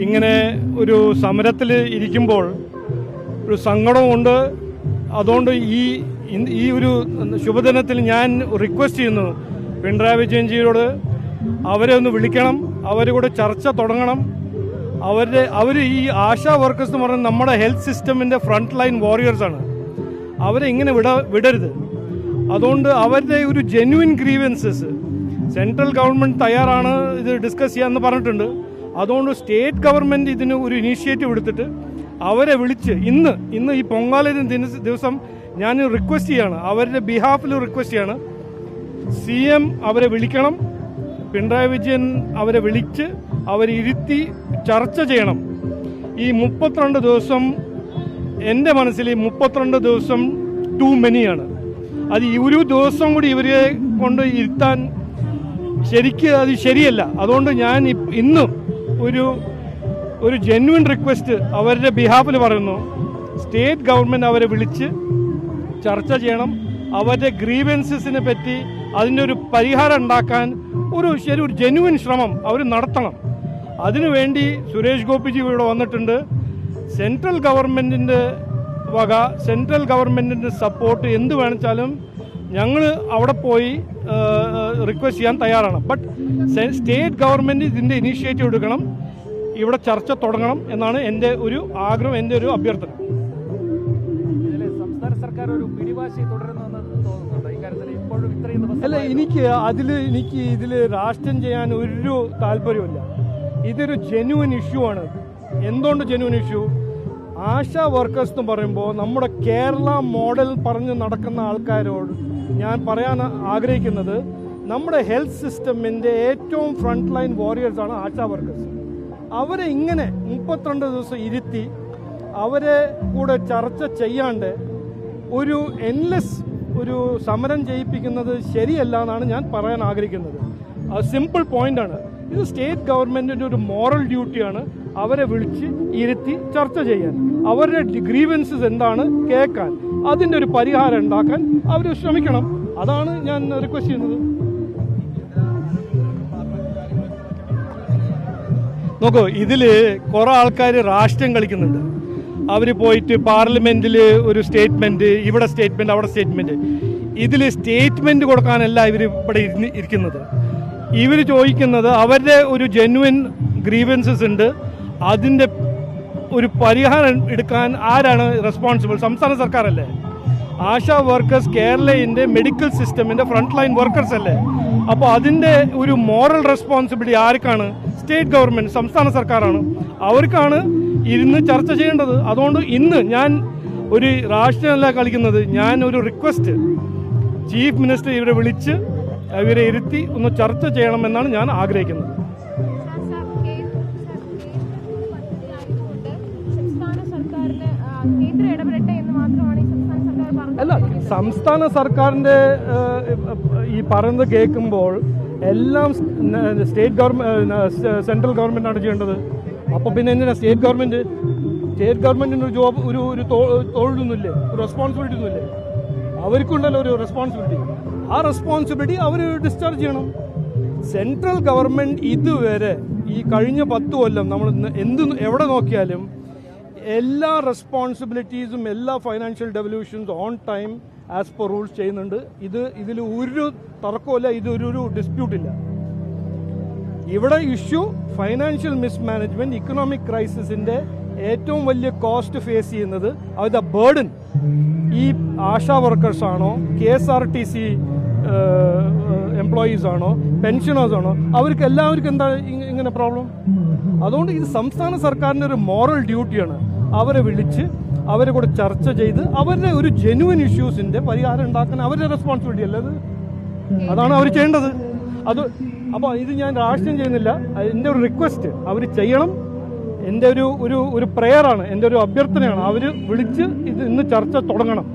ഇങ്ങനെ ഒരു സമരത്തിൽ ഇരിക്കുമ്പോൾ ഒരു സങ്കടമുണ്ട്. അതുകൊണ്ട് ഈ ഒരു ശുഭദിനത്തിൽ ഞാൻ റിക്വസ്റ്റ് ചെയ്യുന്നു പിണറായി വിജയൻജിയോട്, അവരെ ഒന്ന് വിളിക്കണം, അവരുടെ കൂടെ ചർച്ച തുടങ്ങണം. അവർ ഈ ആശാ വർക്കേഴ്സ് എന്ന് പറയുന്നത് നമ്മുടെ ഹെൽത്ത് സിസ്റ്റമിൻ്റെ ഫ്രണ്ട് ലൈൻ വാരിയേഴ്സാണ്. അവരെ ഇങ്ങനെ വിടരുത്. അതുകൊണ്ട് അവരുടെ ഒരു ജെന്യുവിൻ ഗ്രീവൻസസ് സെൻട്രൽ ഗവൺമെൻറ് തയ്യാറാണ് ഇത് ഡിസ്കസ് ചെയ്യാമെന്ന് പറഞ്ഞിട്ടുണ്ട്. അതുകൊണ്ട് സ്റ്റേറ്റ് ഗവൺമെൻറ് ഇതിന് ഒരു ഇനീഷ്യേറ്റീവ് എടുത്തിട്ട് അവരെ വിളിച്ച് ഇന്ന് ഈ പൊങ്കാല ദിവസം ഞാൻ റിക്വസ്റ്റ് ചെയ്യാണ്, അവരുടെ ബിഹാഫിൽ റിക്വസ്റ്റ് ചെയ്യാണ്, CM അവരെ വിളിക്കണം, പിണറായി വിജയൻ അവരെ വിളിച്ച് അവരിരുത്തി ചർച്ച ചെയ്യണം. ഈ 32 ദിവസം എൻ്റെ മനസ്സിൽ 32 ദിവസം ടു മെനിയാണ്. അത് ഒരു ദിവസം കൂടി ഇവരെ കൊണ്ട് ഇരുത്താൻ ശരിക്കും അത് ശരിയല്ല. അതുകൊണ്ട് ഞാൻ ഇന്നും ഒരു ജെന്യുവൻ റിക്വസ്റ്റ് അവരുടെ ബിഹാഫിൽ പറയുന്നു, സ്റ്റേറ്റ് ഗവൺമെൻറ് അവരെ വിളിച്ച് ചർച്ച ചെയ്യണം. അവരുടെ ഗ്രീവൻസസിനെ പറ്റി അതിൻ്റെ ഒരു പരിഹാരം ഉണ്ടാക്കാൻ ഒരു ജെന്യുവൻ ശ്രമം അവർ നടത്തണം. അതിനുവേണ്ടി സുരേഷ് ഗോപിജി ഇവിടെ വന്നിട്ടുണ്ട്. സെൻട്രൽ ഗവൺമെൻറ്റിൻ്റെ സെൻട്രൽ ഗവൺമെൻറ്റിൻ്റെ സപ്പോർട്ട് എന്ത് വേണമെച്ചാലും ഞങ്ങൾ അവിടെ പോയി റിക്വസ്റ്റ് ചെയ്യാൻ തയ്യാറാണ്. ബട്ട് സ്റ്റേറ്റ് ഗവൺമെൻറ് ഇതിൻ്റെ ഇനീഷ്യേറ്റീവ് എടുക്കണം, ഇവിടെ ചർച്ച തുടങ്ങണം എന്നാണ് എൻ്റെ ഒരു ആഗ്രഹം, എൻ്റെ ഒരു അഭ്യർത്ഥന. സംസ്ഥാന സർക്കാർ ഒരു പിടിവാശി തുടരുന്നുവെന്ന് തോന്നുന്നുണ്ട് ഇക്കാര്യത്തിൽ ഇപ്പോഴും ഇത്രയും ദിവസം? അല്ല, എനിക്ക് ഇതിൽ രാഷ്ട്രീയം ചെയ്യാൻ ഒരു താല്പര്യമില്ല. ഇതൊരു ജെന്യുവൻ ഇഷ്യൂ ആണ്. എന്തുകൊണ്ട് ജെന്യുവൻ ഇഷ്യൂ? ആശാ വർക്കേഴ്സ് എന്ന് പറയുമ്പോൾ നമ്മുടെ കേരള മോഡൽ പറഞ്ഞ് നടക്കുന്ന ആൾക്കാരോട് ഞാൻ പറയാൻ ആഗ്രഹിക്കുന്നത്, നമ്മുടെ ഹെൽത്ത് സിസ്റ്റമിൻ്റെ ഏറ്റവും ഫ്രണ്ട് ലൈൻ വാരിയേഴ്സാണ് ആശാ വർക്കേഴ്സ്. അവരെ ഇങ്ങനെ 32 ദിവസം ഇരുത്തി അവരെ കൂടെ ചർച്ച ചെയ്യാണ്ട് ഒരു എൻലെസ് ഒരു സമരം ചെയ്യിപ്പിക്കുന്നത് ശരിയല്ല എന്നാണ് ഞാൻ പറയാൻ ആഗ്രഹിക്കുന്നത്. സിമ്പിൾ പോയിന്റാണ്. ഇത് സ്റ്റേറ്റ് ഗവൺമെൻറ്റിൻ്റെ ഒരു മോറൽ ഡ്യൂട്ടിയാണ് അവരെ വിളിച്ച് ഇരുത്തി ചർച്ച ചെയ്യാൻ, അവരുടെ ഗ്രീവൻസസ് എന്താണ് കേൾക്കാൻ, അതിൻ്റെ ഒരു പരിഹാരം ഉണ്ടാക്കാൻ അവർ ശ്രമിക്കണം. അതാണ് ഞാൻ റിക്വസ്റ്റ് ചെയ്യുന്നത്. നോക്കൂ, ഇതിൽ കുറേ ആൾക്കാർ രാഷ്ട്രീയം കളിക്കുന്നുണ്ട്. അവർ പോയിട്ട് പാർലമെൻറ്റിൽ ഒരു സ്റ്റേറ്റ്മെൻറ്റ്, ഇവിടെ സ്റ്റേറ്റ്മെൻറ്റ്, അവിടെ സ്റ്റേറ്റ്മെൻറ്റ്. ഇതിൽ സ്റ്റേറ്റ്മെൻറ്റ് കൊടുക്കാനല്ല ഇവർ ഇവിടെ ഇരിക്കുന്നത്. ഇവർ ചോദിക്കുന്നത് അവരുടെ ഒരു ജെന്യുവൻ ഗ്രീവൻസസ് ഉണ്ട്, അതിൻ്റെ ഒരു പരിഹാരം എടുക്കാൻ ആരാണ് റെസ്പോൺസിബിൾ? സംസ്ഥാന സർക്കാരല്ലേ. ആശാ വർക്കേഴ്സ് കേരളത്തിൻ്റെ മെഡിക്കൽ സിസ്റ്റമിൻ്റെ ഫ്രണ്ട് ലൈൻ വർക്കേഴ്സ് അല്ലേ. അപ്പോൾ അതിൻ്റെ ഒരു മോറൽ റെസ്പോൺസിബിലിറ്റി ആർക്കാണ്? സ്റ്റേറ്റ് ഗവൺമെൻറ്, സംസ്ഥാന സർക്കാരാണ്. അവർക്കാണ് ഇരുന്ന് ചർച്ച ചെയ്യേണ്ടത്. അതുകൊണ്ട് ഇന്ന് ഞാൻ ഒരു രാഷ്ട്രീയമല്ല കളിക്കുന്നത്. ഞാൻ ഒരു റിക്വസ്റ്റ്, ചീഫ് മിനിസ്റ്റർ ഇവരെ വിളിച്ച് ഇവരെ ഇരുത്തി ഒന്ന് ചർച്ച ചെയ്യണമെന്നാണ് ഞാൻ ആഗ്രഹിക്കുന്നത്. അല്ല, സംസ്ഥാന സർക്കാരിൻ്റെ ഈ പറയുന്നത് കേൾക്കുമ്പോൾ എല്ലാം സ്റ്റേറ്റ് ഗവൺമെൻറ് സെൻട്രൽ ഗവൺമെൻറ്റാണ് ചെയ്യേണ്ടത്. അപ്പോൾ പിന്നെ എന്തിനാ സ്റ്റേറ്റ് ഗവൺമെൻറ്റിന് ഒരു ജോബ് ഒരു തൊഴിലൊന്നുമില്ലേ, ഒരു റെസ്പോൺസിബിലിറ്റി ഒന്നുമില്ലേ? അവർക്കുണ്ടല്ലോ ഒരു റെസ്പോൺസിബിലിറ്റി. ആ റെസ്പോൺസിബിലിറ്റി അവർ ഡിസ്ചാർജ് ചെയ്യണം. സെൻട്രൽ ഗവൺമെൻറ് ഇതുവരെ ഈ കഴിഞ്ഞ 10 കൊല്ലം നമ്മൾ എവിടെ നോക്കിയാലും എല്ലാ റെസ്പോൺസിബിലിറ്റീസും എല്ലാ financial devolutions on time as per rules ചെയ്യുന്നുണ്ട്. ഇതിൽ ഒരു തർക്കമില്ല, ഇതൊരു ഡിസ്പ്യൂട്ടില്ല. ഇവിടെ ഇഷ്യൂ ഫൈനാൻഷ്യൽ മിസ്മാനേജ്മെൻറ്റ്, ഇക്കണോമിക് ക്രൈസിസിൻ്റെ ഏറ്റവും വലിയ കോസ്റ്റ് ഫേസ് ചെയ്യുന്നത് അത് ബേർഡൻ ഈ ആശാ വർക്കേഴ്സ് ആണോ, KSRTC എംപ്ലോയീസ് ആണോ, പെൻഷനേഴ്സ് ആണോ, അവർക്ക് എല്ലാവർക്കും എന്താ ഇങ്ങനെ പ്രോബ്ലം? അതുകൊണ്ട് ഇത് സംസ്ഥാന സർക്കാരിൻ്റെ ഒരു മോറൽ ഡ്യൂട്ടിയാണ് അവരെ വിളിച്ച് അവരെ കൂടെ ചർച്ച ചെയ്ത് അവരുടെ ഒരു ജെന്യുവൻ ഇഷ്യൂസിൻ്റെ പരിഹാരം ഉണ്ടാക്കാൻ അവരുടെ റെസ്പോൺസിബിലിറ്റി അല്ലേ അത്. അതാണ് അവർ ചെയ്യേണ്ടത്. അപ്പോൾ ഇത് ഞാൻ രാഷ്ട്രീയം ചെയ്യുന്നില്ല. എൻ്റെ ഒരു റിക്വസ്റ്റ് അവർ ചെയ്യണം. എൻ്റെ ഒരു പ്രെയറാണ്, എൻ്റെ ഒരു അഭ്യർത്ഥനയാണ്. അവർ വിളിച്ച് ഇന്ന് ചർച്ച തുടങ്ങണം.